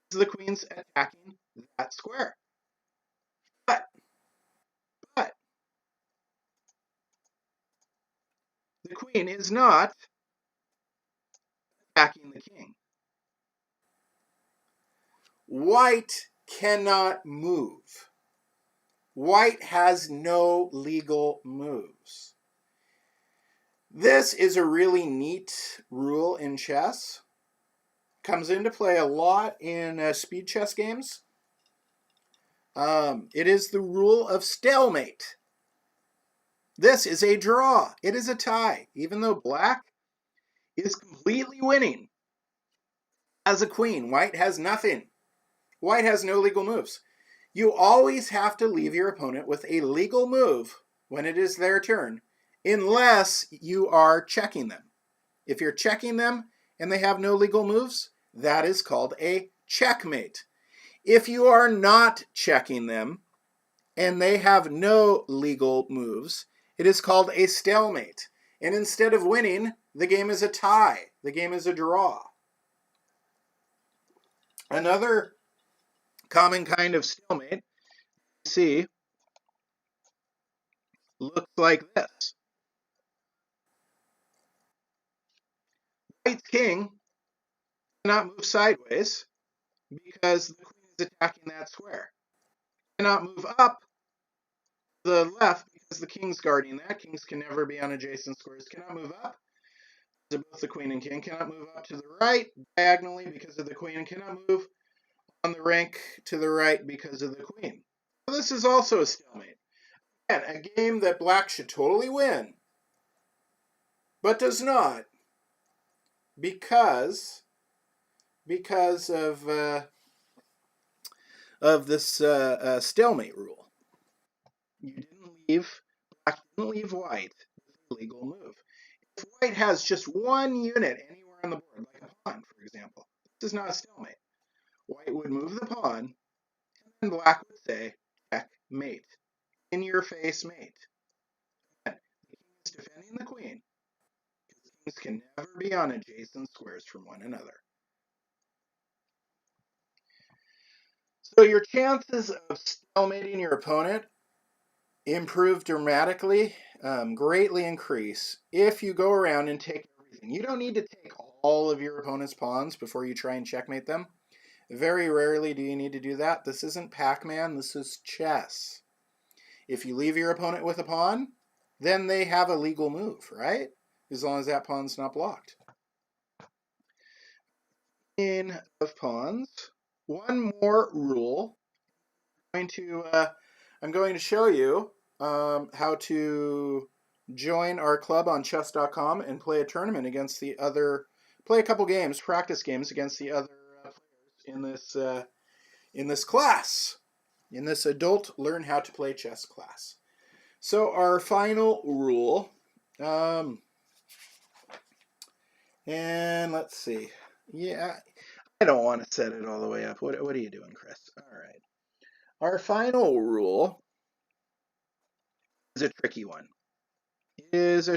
because the queen's attacking that square. But the queen is not attacking the king. White cannot move. White has no legal moves. This is a really neat rule in chess. Comes into play a lot in speed chess games. It is the rule of stalemate. This is a draw. It is a tie. Even though black is completely winning as a queen, white has nothing. White has no legal moves. You always have to leave your opponent with a legal move when it is their turn, unless you are checking them. If you're checking them and they have no legal moves, that is called a checkmate. If you are not checking them and they have no legal moves, it is called a stalemate. And instead of winning, the game is a tie. The game is a draw. Another common kind of stalemate you see looks like this. White's king cannot move sideways because the queen is attacking that square. Cannot move up the left because the king's guarding that. Kings can never be on adjacent squares. Cannot move up because of both the queen and king. Cannot move up to the right diagonally because of the queen, and cannot move on the rank to the right because of the queen. So this is also a stalemate. Again, a game that black should totally win, but does not because of this stalemate rule. Black didn't leave white with a legal move. If white has just one unit anywhere on the board, like a pawn, for example, this is not a stalemate. White would move the pawn, and black would say, checkmate. In your face mate. Again, the king is defending the queen, because kings can never be on adjacent squares from one another. So your chances of stalemating your opponent improve dramatically, greatly increase if you go around and take everything. You don't need to take all of your opponent's pawns before you try and checkmate them. Very rarely do you need to do that. This isn't Pac-Man, this is chess. If you leave your opponent with a pawn, then they have a legal move, right? As long as that pawn's not blocked. In of pawns, one more rule. I'm going to show you how to join our club on chess.com and play a tournament against the other, play a couple games, practice games against the other players in this class, in this adult learn how to play chess class. So our final rule, and let's see. Yeah, I don't want to set it all the way up. What are you doing, Chris? All right. Our final rule is a tricky one. This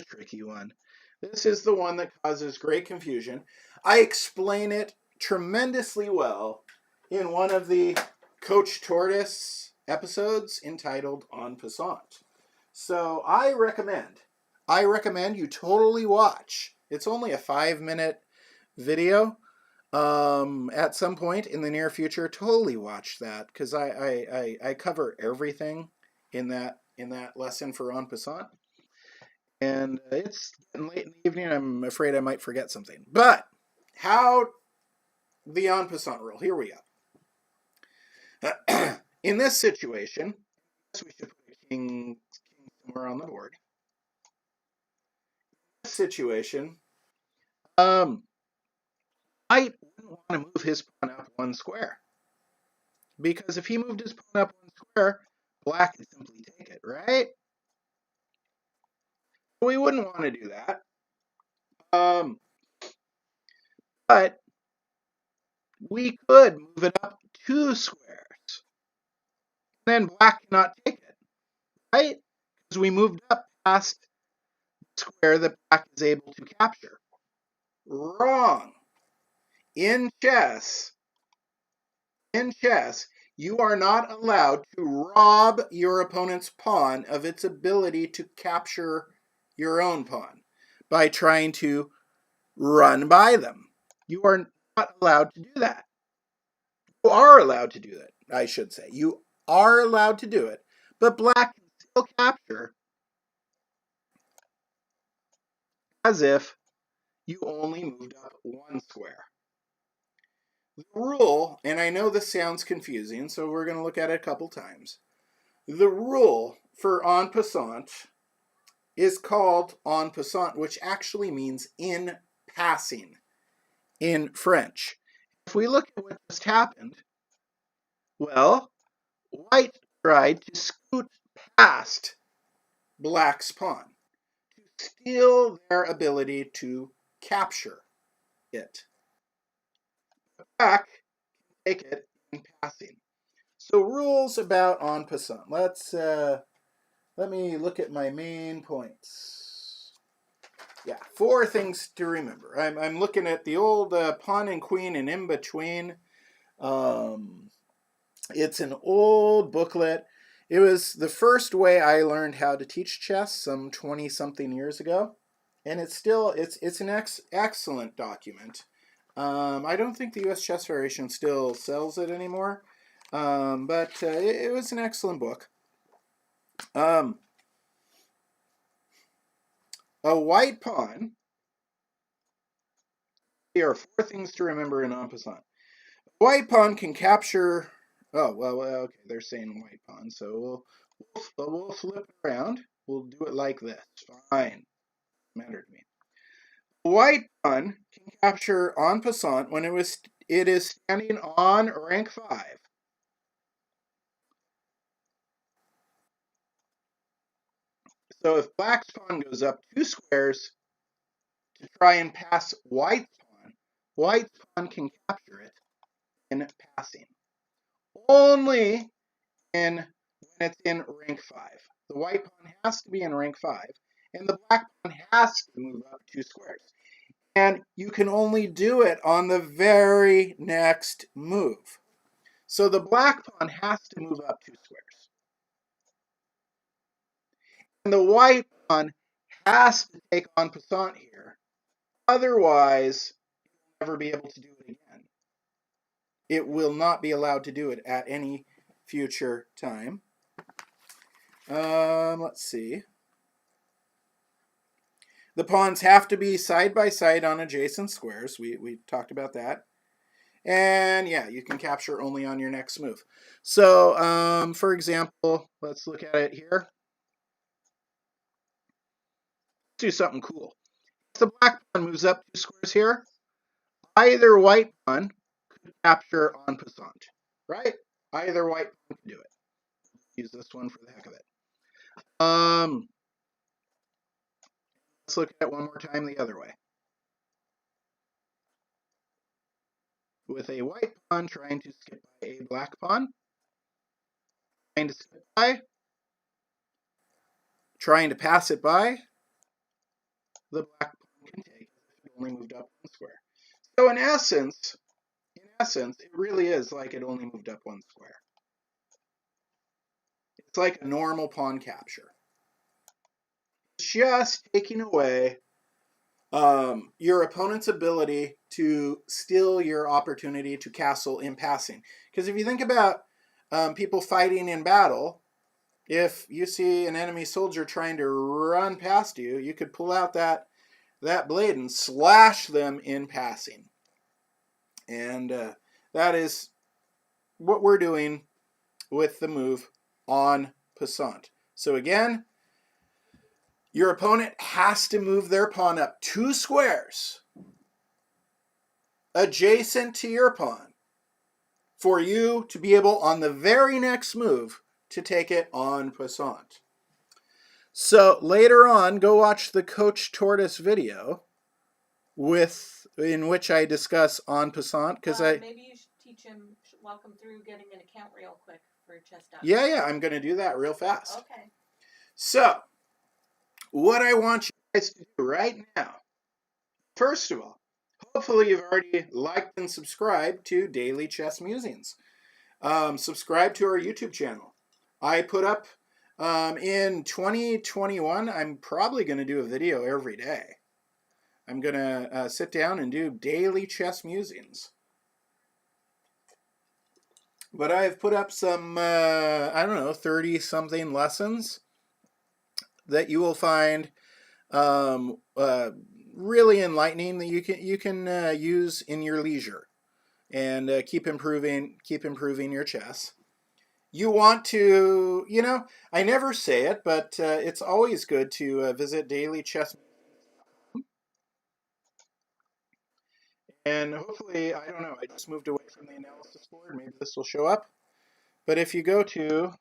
is the one that causes great confusion. I explain it tremendously well in one of the Coach Tortoise episodes entitled En Passant. So I recommend you totally watch. It's only a 5-minute video. At some point in the near future, totally watch that, because I cover everything in that lesson for En Passant. And it's getting late in the evening. I'm afraid I might forget something. But how the en passant rule. Here we go. In this situation, we should put a king somewhere on the board. In this situation, White wouldn't want to move his pawn up one square, because if he moved his pawn up one square, black could simply take it, right? We wouldn't want to do that. But we could move it up 2 squares. Then black cannot take it, right? Because we moved up past the square that black is able to capture. Wrong. In chess, You are not allowed to rob your opponent's pawn of its ability to capture your own pawn by trying to run by them. You are not allowed to do that. You are allowed to do that, I should say. You are allowed to do it, but black can still capture as if you only moved up one square. The rule, and I know this sounds confusing, so we're going to look at it a couple times. The rule for en passant is called en passant, which actually means in passing in French. If we look at what just happened, well, white tried to scoot past black's pawn to steal their ability to capture it. Black can take it in passing. So rules about en passant. Let me look at my main points. Yeah, 4 things to remember. I'm looking at the old pawn and queen and in between. It's an old booklet. It was the first way I learned how to teach chess some 20-something years ago, and it's an excellent document. I don't think the U.S. Chess Federation still sells it anymore, but it was an excellent book. A white pawn. Here are 4 things to remember in en passant. White pawn can capture. Oh well, okay. They're saying white pawn, so we'll flip it around. We'll do it like this. Fine, matter to me. White pawn can capture en passant when it is standing on rank 5. So if black's pawn goes up 2 squares to try and pass white's pawn can capture it in passing. Only when it's in rank 5. The white pawn has to be in rank 5, and the black pawn has to move up 2 squares. And you can only do it on the very next move. So the black pawn has to move up 2 squares. And the white pawn has to take en passant here. Otherwise, you'll never be able to do it again. It will not be allowed to do it at any future time. Let's see. The pawns have to be side by side on adjacent squares. We talked about that. And yeah, you can capture only on your next move. So, for example, let's look at it here. Let's do something cool. If the black pawn moves up 2 squares here, either white pawn could capture en passant, right? Either white pawn can do it. Use this one for the heck of it. Let's look at it one more time the other way. With a white pawn trying to skip by a black pawn, trying to skip by, trying to pass it by, the black pawn can take if it only moved up 1 square. So in essence, it really is like it only moved up 1 square. It's like a normal pawn capture. It's just taking away your opponent's ability to steal your opportunity to castle in passing. Because if you think about people fighting in battle, if you see an enemy soldier trying to run past you, you could pull out that blade and slash them in passing. And that is what we're doing with the move en passant. So again, your opponent has to move their pawn up 2 squares adjacent to your pawn for you to be able, on the very next move, to take it en passant. So later on, go watch the Coach Tortoise video in which I discuss en passant, because maybe you should teach him, walk him through getting an account real quick for chess.com. Yeah, I'm going to do that real fast. Okay. So, what I want you guys to do right now, first of all, hopefully you've already liked and subscribed to Daily Chess Musings. Subscribe to our YouTube channel. I put up in 2021, I'm probably going to do a video every day. I'm going to sit down and do daily chess musings. But I've put up some, I don't know, 30-something lessons that you will find really enlightening, that you can use in your leisure and keep improving your chess. You want to, I never say it, but it's always good to visit Daily Chess. And hopefully, I don't know, I just moved away from the analysis board. Maybe this will show up. But if you go to,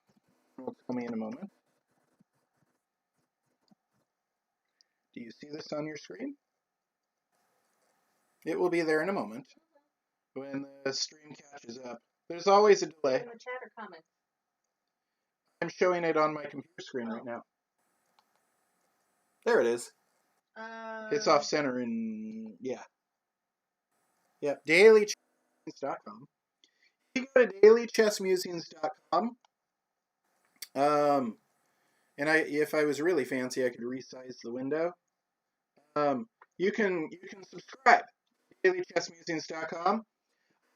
will tell me in a moment. Do you see this on your screen? It will be there in a moment when the stream catches up. There's always a delay. In the chat or comments? I'm showing it on my computer screen right now. There it is. It's off center and yeah. Yep, dailychessmusings.com. You go to dailychessmusings.com. And if I was really fancy, I could resize the window. You can subscribe to dailychessmusings.com.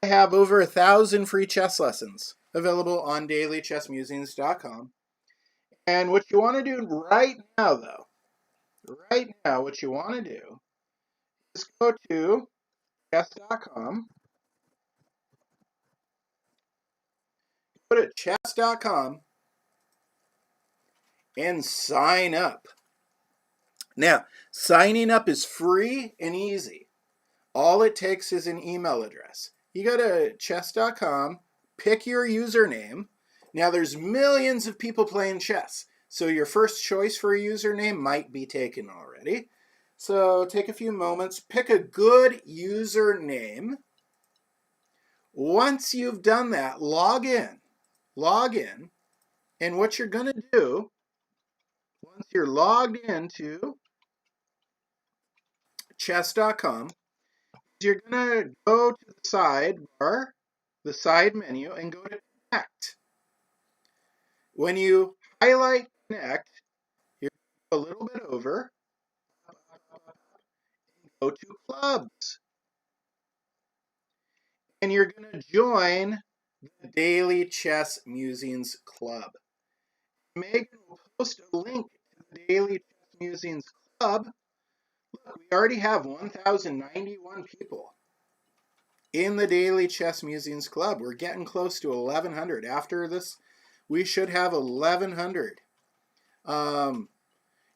I have over 1,000 free chess lessons available on dailychessmusings.com. And what you want to do right now, though, what you want to do is go to chess.com. Go to chess.com and sign up. Now, signing up is free and easy. All it takes is an email address. You go to chess.com, pick your username. Now, there's millions of people playing chess, so your first choice for a username might be taken already. So take a few moments, pick a good username. Once you've done that, log in. And what you're going to do, once you're logged into chess.com, you're going to go to the sidebar, the side menu, and go to Connect. When you highlight Connect, you're going to go a little bit over, go to Clubs. And you're going to join the Daily Chess Musings Club. Megan will post a link to the Daily Chess Musings Club. Look, we already have 1,091 people in the Daily Chess Musings Club. We're getting close to 1,100. After this, we should have 1,100.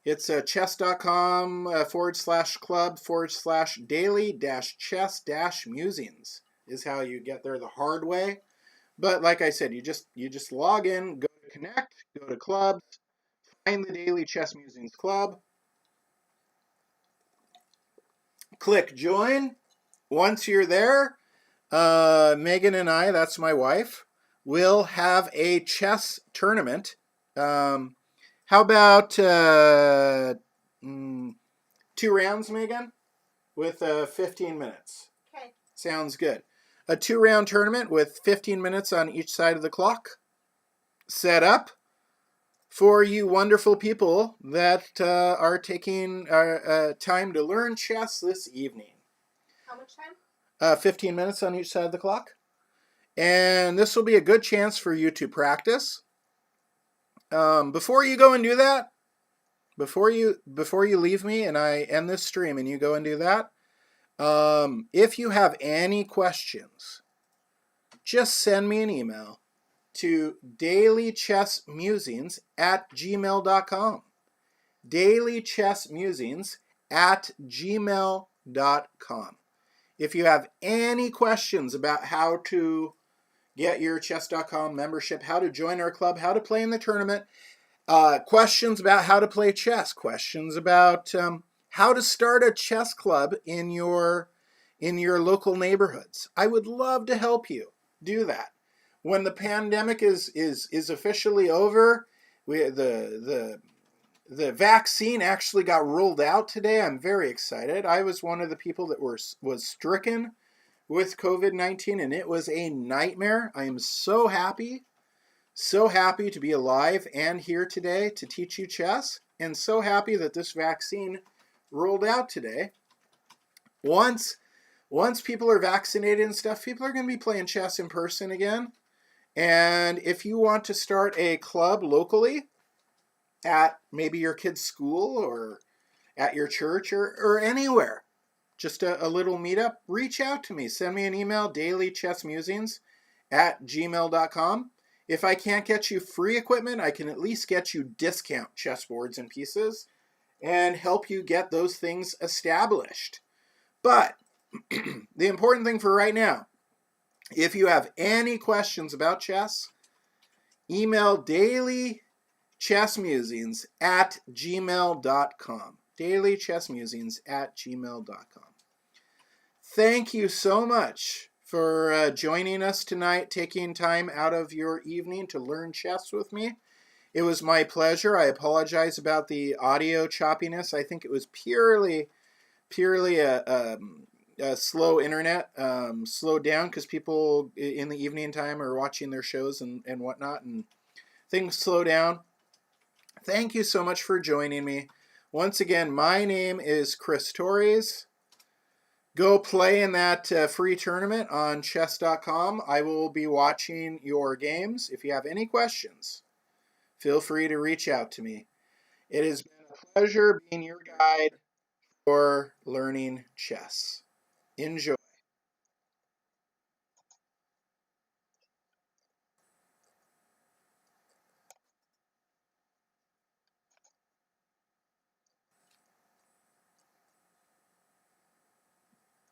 It's chess.com /club/daily-chess-musings is how you get there the hard way. But like I said, you just log in, go to Connect, go to Clubs, find the Daily Chess Musings Club, click Join. Once you're there, Megan and I, that's my wife, will have a chess tournament. How about 2 rounds, Megan? With 15 minutes. Okay. Sounds good. A 2-round tournament with 15 minutes on each side of the clock. Set up for you wonderful people that are taking time to learn chess this evening. How much time? 15 minutes on each side of the clock. And this will be a good chance for you to practice. Before you go and do that, before you leave me and I end this stream and you go and do that, if you have any questions, just send me an email to dailychessmusings@gmail.com. dailychessmusings@gmail.com. If you have any questions about how to get your chess.com membership, how to join our club, how to play in the tournament, questions about how to play chess, questions about how to start a chess club in your local neighborhoods, I would love to help you do that. When the pandemic is officially over, the vaccine actually got rolled out today. I'm very excited. I was one of the people that was stricken with COVID-19, and it was a nightmare. I am so happy to be alive and here today to teach you chess, and so happy that this vaccine rolled out today. Once people are vaccinated and stuff, people are going to be playing chess in person again. And if you want to start a club locally at maybe your kid's school or at your church or anywhere, just a little meetup, reach out to me. Send me an email, dailychessmusings@gmail.com. If I can't get you free equipment, I can at least get you discount chessboards and pieces and help you get those things established. But the important thing for right now, if you have any questions about chess, email dailychessmusings@gmail.com. dailychessmusings@gmail.com. Thank you so much for joining us tonight, taking time out of your evening to learn chess with me. It was my pleasure. I apologize about the audio choppiness. I think it was purely a slow internet, slowed down because people in the evening time are watching their shows and whatnot, and things slow down. Thank you so much for joining me. Once again, my name is Chris Torres. Go play in that free tournament on chess.com. I will be watching your games. If you have any questions, feel free to reach out to me. It has been a pleasure being your guide for learning chess. Enjoy.